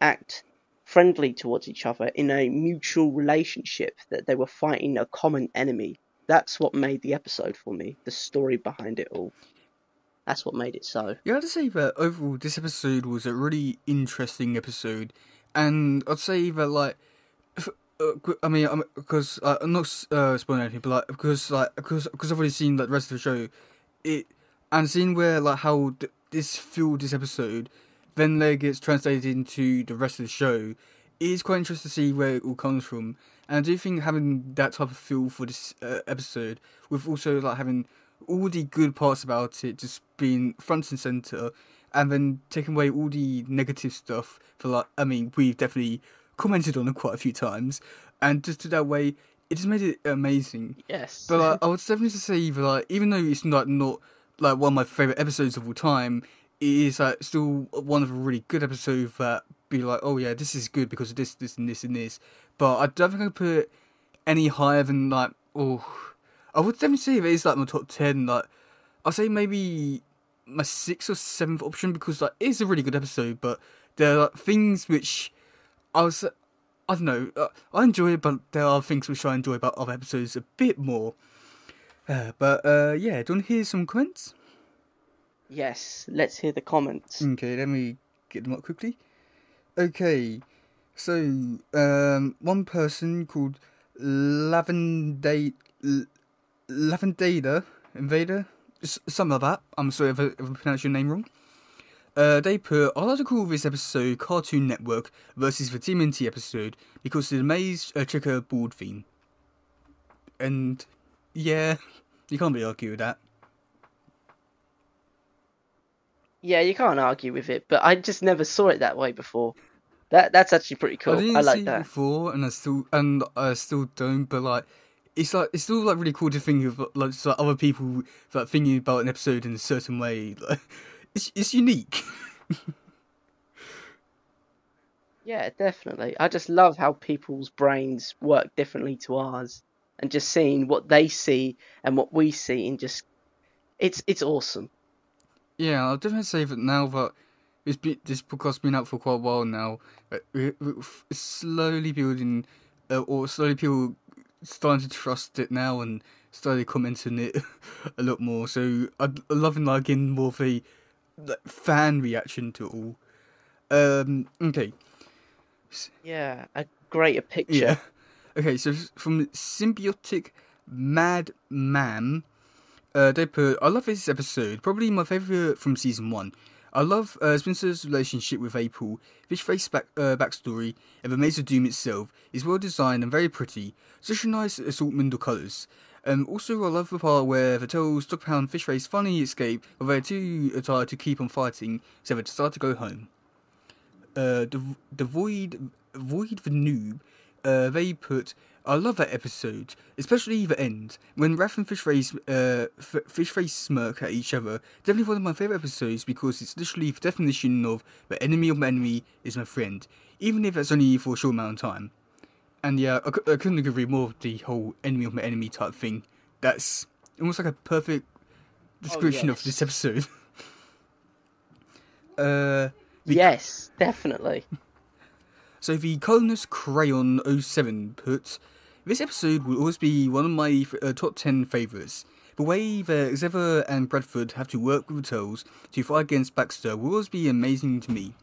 act friendly towards each other in a mutual relationship that they were fighting a common enemy. That's what made the episode for me. The story behind it all. That's what made it so. Yeah, I'd say that overall this episode was a really interesting episode, and I'd say that like, I mean, because I'm not spoiling anything, but like because I've already seen like the rest of the show, it and seeing where like how this episode, then like gets translated into the rest of the show, it is quite interesting to see where it all comes from. And I do think having that type of feel for this episode, with also like having all the good parts about it just being front and center, and then taking away all the negative stuff for like, I mean, we've definitely commented on it quite a few times, and just that way, it just made it amazing. Yes. But like, I would definitely say that like, even though it's like not like one of my favorite episodes of all time, it is like still one of a really good episodes that be like, oh yeah, this is good because of this, this, and this, and this. But I don't think I put it any higher than like, oh, I would definitely say that it's like my top 10. Like, I'll say maybe my sixth or seventh option because like it's a really good episode, but there are like, things which I don't know, I enjoy it, but there are things which I enjoy about other episodes a bit more. But yeah, do you want to hear some comments? Yes. Let's hear the comments. Okay, let me get them up quickly. Okay, so one person called Lavender Lavendada Invader, something like that. I'm sorry if I pronounced your name wrong. They put, I like to call this episode Cartoon Network versus the TMNT episode because of the maze checkerboard theme. And yeah, you can't really argue with that. Yeah, you can't argue with it, but I just never saw it that way before. That's actually pretty I cool. I didn't like see it that. before, and I still don't. But like, it's still like really cool to think of like so other people like thinking about an episode in a certain way. Like, it's unique. Yeah, definitely. I just love how people's brains work differently to ours, and just seeing what they see and what we see, and just it's awesome. Yeah, I'll definitely say that now that this podcast's been out for quite a while now. It's slowly building, or slowly people starting to trust it now and slowly commenting it a lot more. So I'm loving like getting more of a like, fan reaction to it all. Okay, Yeah, a greater yeah. picture. Okay, so from Symbiotic Mad Mam, they put, I love this episode, probably my favourite from season 1. I love Spencer's relationship with April, Fishface backstory, and the Maze of Doom itself is well designed and very pretty, such a nice assortment of colours. Also, I love the part where the Tails, Dogpound, Fishface finally escape, but they're too tired to keep on fighting, so they decide to go home. The Void the Noob, they put, I love that episode, especially the end when Raph and Fishface smirk at each other. Definitely one of my favorite episodes because it's literally the definition of the enemy of my enemy is my friend, even if it's only for a short amount of time. And yeah, I couldn't agree more with the whole enemy of my enemy type thing. That's almost like a perfect Oh description of this yes, episode. uh, the yes, definitely. So the Colonist Crayon '07 put, this episode will always be one of my top 10 favourites. The way that Xavier and Bradford have to work with the Turtles to fight against Baxter will always be amazing to me.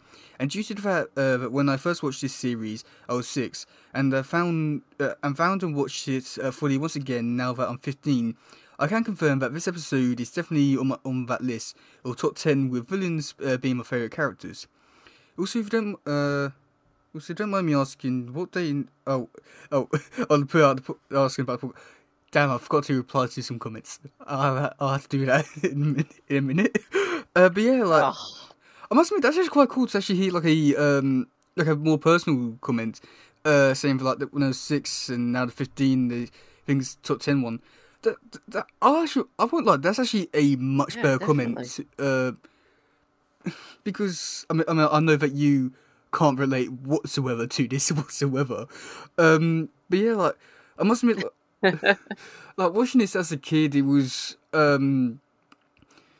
And due to the fact that when I first watched this series, I was 6, and found and watched it fully once again now that I'm 15, I can confirm that this episode is definitely on that list of top 10 with villains being my favourite characters. Also, if you don't mind me asking, what day? I'll put out asking about. Damn, I forgot to reply to some comments. I'll have to do that in a minute. But yeah, like Oh, I must admit, that's actually quite cool to actually hear like a more personal comment, saying for like that when I was 6 and now the 15, the things top 10 one. I won't lie, that's actually a much yeah, better definitely. comment. Because I know that you can't relate whatsoever to this whatsoever. But yeah, like I must admit, like watching this as a kid, it was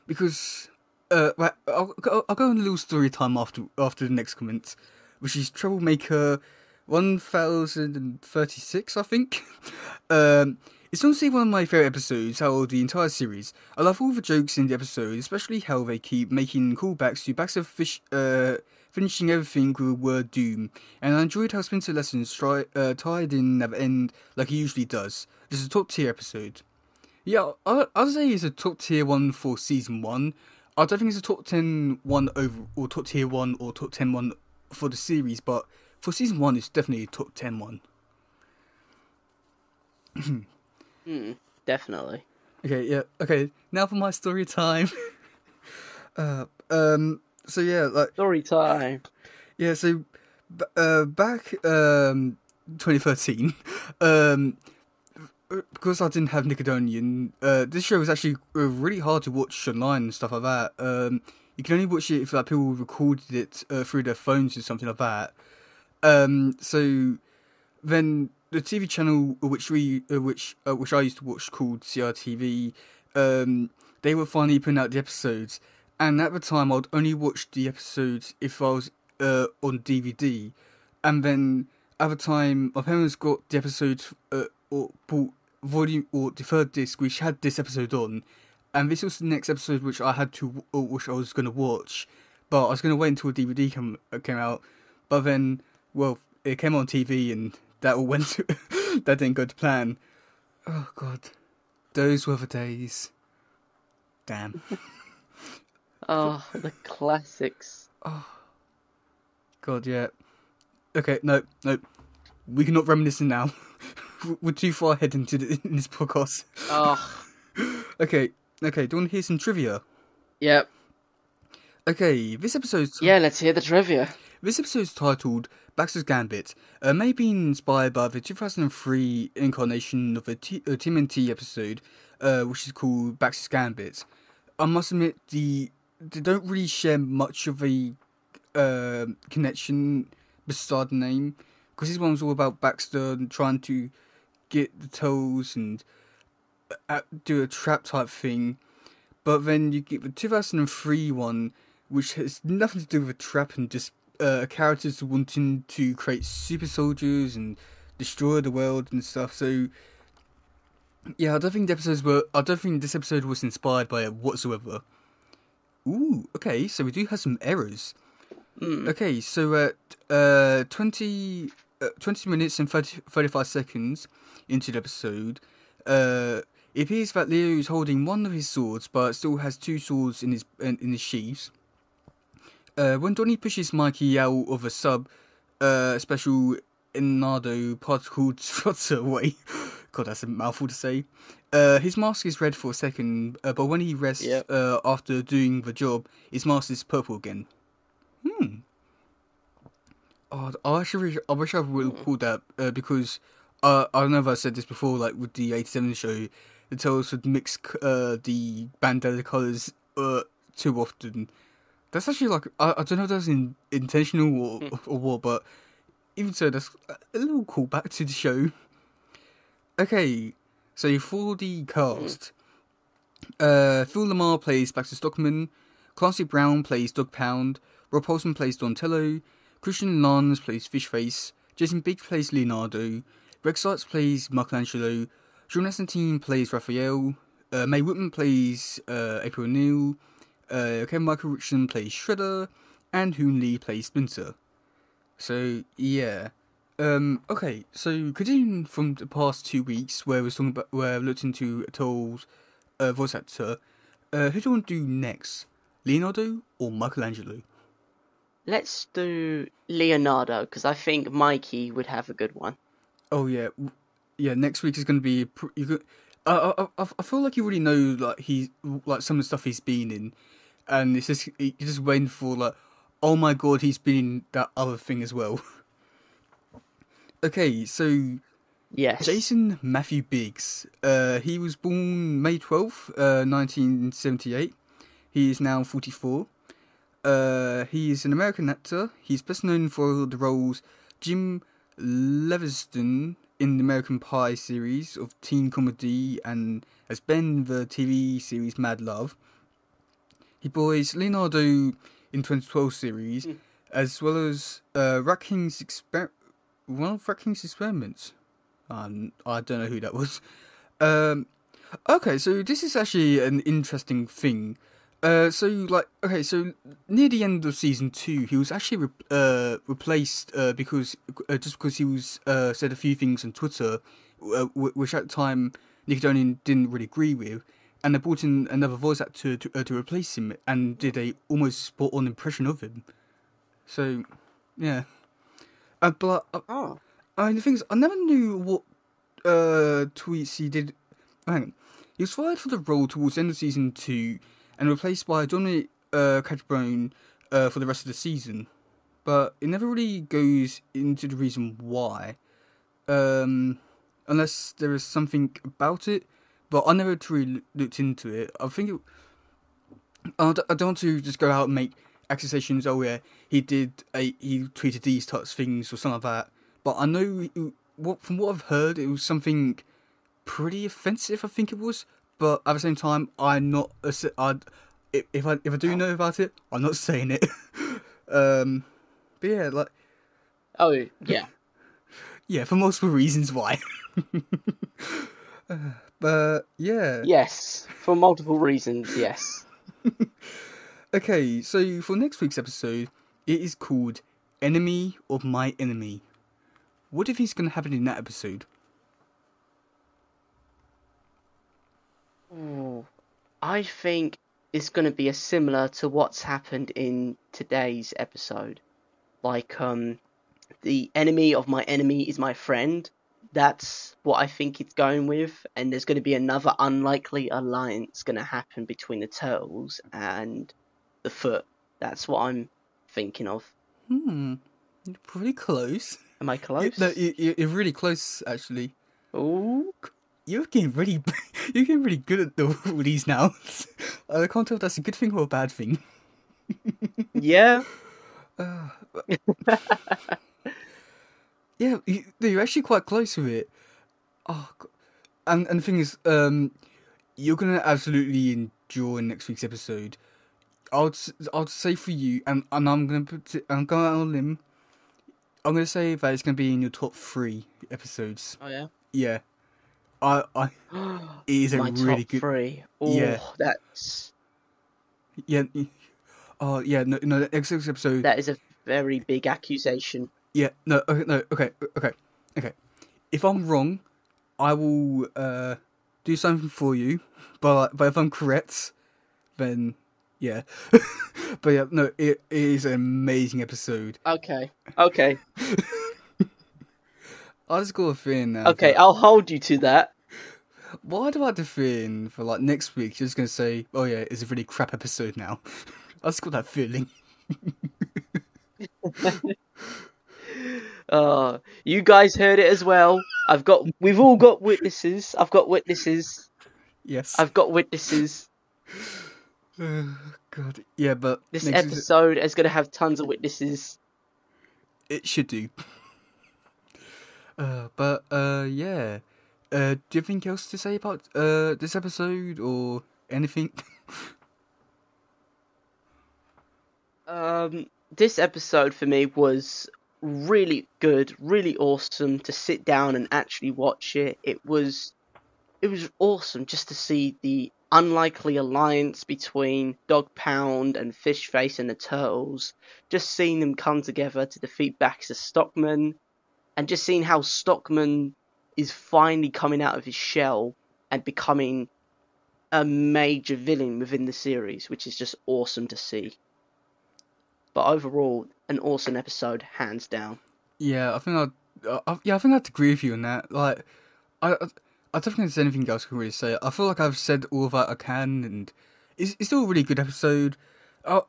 because right, I'll go on a little story time after the next comment, which is Troublemaker 1036, I think. It's honestly one of my favourite episodes out of the entire series. I love all the jokes in the episode, especially how they keep making callbacks to Baxter finishing everything with the word Doom, and I enjoyed how Splinter Lessons tied in at the end like he usually does. This is a top tier episode. Yeah, I'd say it's a top tier one for season 1. I don't think it's a top 10 one over, or top tier 1 or top 10 one for the series, but for season 1 it's definitely a top 10 one. Definitely. Okay, yeah, okay, now for my story time. uh, so yeah, like, Story time. yeah, so, back, 2013, because I didn't have Nickelodeon, this show was actually really hard to watch online and stuff like that. You can only watch it if like people recorded it through their phones or something like that. So then the TV channel which I used to watch called CRTV, they were finally putting out the episodes, and at the time I'd only watch the episodes if I was on DVD, and then at the time my parents got the episodes or bought volume or the third disc which had this episode on, and this was the next episode which I had to which I was gonna watch, but I was gonna wait until DVD came out, but then well it came on TV and that all went that didn't go to plan. Oh god, those were the days. Damn. Oh, the classics. God, yeah. Okay, no. We cannot reminisce now. We're too far ahead in this podcast. Oh, Okay. Do you want to hear some trivia? yep. Okay, this episode's Yeah, let's hear the trivia. titled Baxter's Gambit. May be inspired by the 2003 incarnation of a TMNT episode, which is called Baxter's Gambit. I must admit, they don't really share much of a connection beside the name, because this one was all about Baxter and trying to get the tolls and do a trap type thing. But then you get the 2003 one, which has nothing to do with a trap and just characters wanting to create super soldiers and destroy the world and stuff. So yeah, I don't think this episode was inspired by it whatsoever. Ooh, okay, so we do have some errors. Okay, so at 20 minutes and 35 seconds into the episode, it appears that Leo is holding one of his swords, but still has two swords in his sheaths. When Donnie pushes Mikey out of a special Enardo particle strutter away, God, that's a mouthful to say. His mask is red for a second, but when he rests after doing the job, his mask is purple again. Oh, I wish I would have called that because I don't know if I said this before. Like with the '87 show, the Turtles would mix the bandana colors too often. That's actually like I don't know if that's intentional or what, but even so, that's a little callback to the show. Okay, so for the cast, Phil Lamar plays Baxter Stockman, Clancy Brown plays Doug Pound, Rob Paulson plays Donatello, Christian Lans plays Fishface, Jason Biggs plays Leonardo, Greg Seitz plays Michelangelo, Sean Asantine plays Raphael, Mae Whitman plays April O'Neil, Kevin Michael Richardson plays Shredder, and Hoon Lee plays Splinter. So yeah, okay. So continuing from the past 2 weeks, where we looked into Atoll's voice actor, who do you want to do next, Leonardo or Michelangelo? Let's do Leonardo, because I think Mikey would have a good one. Oh yeah, Next week is going to be I feel like you already know like some of the stuff he's been in, and you're just waiting for like, oh my god, he's been in that other thing as well. Okay, so yes, Jason Matthew Biggs. He was born May 12th, 1978. He is now 44. He is an American actor. He's best known for the roles Jim Leverston in the American Pie series of teen comedy and as Ben in the TV series Mad Love. He plays Leonardo in 2012 series, as well as Rat King's one of Rat King's experiments. I don't know who that was. Okay, so this is actually an interesting thing. So near the end of season 2, he was actually replaced because he was said a few things on Twitter, which at the time Nickelodeon didn't really agree with, and they brought in another voice actor to replace him and did a almost spot on impression of him. So, yeah. But I mean, the thing is, I never knew what tweets he did. Hang on. He was fired for the role towards the end of season 2 and replaced by Dominic Catchbone for the rest of the season. But it never really goes into the reason why. Unless there is something about it. But I never truly looked into it. I think I don't want to just go out and make accusations, oh yeah, he tweeted these types of things or something like that. But I know, from what I've heard, it was something pretty offensive, I think it was. But at the same time, I'm not. If I do know about it, I'm not saying it. But yeah, like. Oh yeah. Yeah, for multiple reasons why. But yeah. Yes, for multiple reasons. Yes. Okay, so for next week's episode, it is called "Enemy of My Enemy." What do you think is going to happen in that episode? I think it's going to be similar to what's happened in today's episode. Like, the enemy of my enemy is my friend. That's what I think it's going with. And there's going to be another unlikely alliance going to happen between the turtles and the Foot. That's what I'm thinking of. You're pretty close. Am I close? No, you're really close, actually. Ooh. You're getting really good at all these now. I can't tell if that's a good thing or a bad thing. Yeah. Yeah, you're actually quite close with it. Oh, God. And the thing is, you're gonna absolutely enjoy next week's episode. I'll say for you, and I'm going out on a limb. I'm gonna say that it's gonna be in your top 3 episodes. Oh yeah. Yeah. It is a My really top good. 3. Oh, Yeah. that's. Yeah. Oh yeah. No. The next episode. That is a very big accusation. Yeah. No. Okay. No. Okay. If I'm wrong, I will do something for you. But if I'm correct, then yeah. But yeah. No. It is an amazing episode. Okay. I just got a feeling now. Okay, I'll hold you to that. Why do I have the feeling for like next week? You're just gonna say, "Oh yeah, it's a really crap episode now." I just got that feeling. You guys heard it as well. We've all got witnesses. I've got witnesses. Yes. I've got witnesses. God. Yeah, but this episode is gonna have tons of witnesses. It should do. But yeah. Do you have anything else to say about this episode or anything? This episode for me was really good, really awesome to sit down and actually watch it. It was awesome just to see the unlikely alliance between Dog Pound and Fishface and the Turtles. Just seeing them come together to defeat Baxter Stockman, and just seeing how Stockman is finally coming out of his shell and becoming a major villain within the series, which is just awesome to see. But overall, an awesome episode, hands down. Yeah, I think I'd agree with you on that. Like, I don't think there's anything else I can really say. I feel like I've said all that I can, and it's still a really good episode. I'll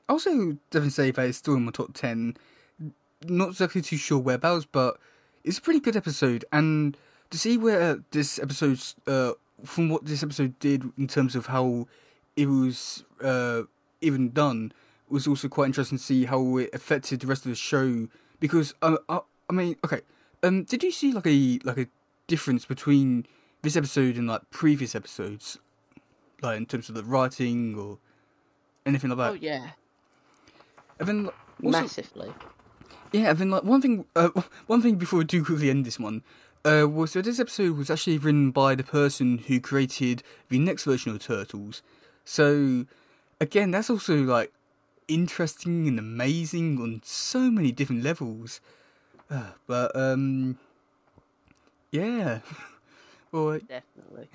also definitely say that it's still in my top 10. Not exactly too sure whereabouts, but it's a pretty good episode. And to see where this episode, from what this episode did in terms of how it was even done, was also quite interesting to see how it affected the rest of the show. Because I mean, okay, did you see like a difference between this episode and like previous episodes, like in terms of the writing or anything like that? Oh yeah. And then also, massively. Yeah, and then like one thing before we do quickly end this one, was that this episode was actually written by the person who created the next version of Turtles. So again, that's also like interesting and amazing on so many different levels. But yeah. Well, definitely.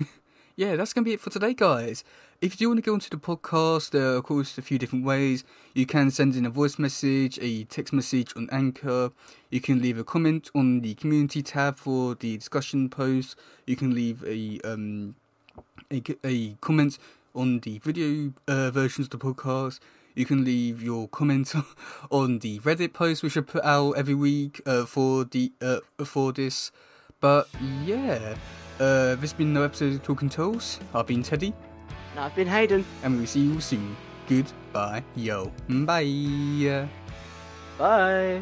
Yeah, that's going to be it for today, guys. If you do want to go onto the podcast, of course, a few different ways. You can send in a voice message, a text message on Anchor. You can leave a comment on the community tab for the discussion post. You can leave a comment on the video versions of the podcast. You can leave your comment on the Reddit post, which I put out every week for this. But yeah. This has been another episode of Talking Tales. I've been Teddy. And I've been Hayden. And we'll see you soon. Goodbye. Yo. Bye. Bye.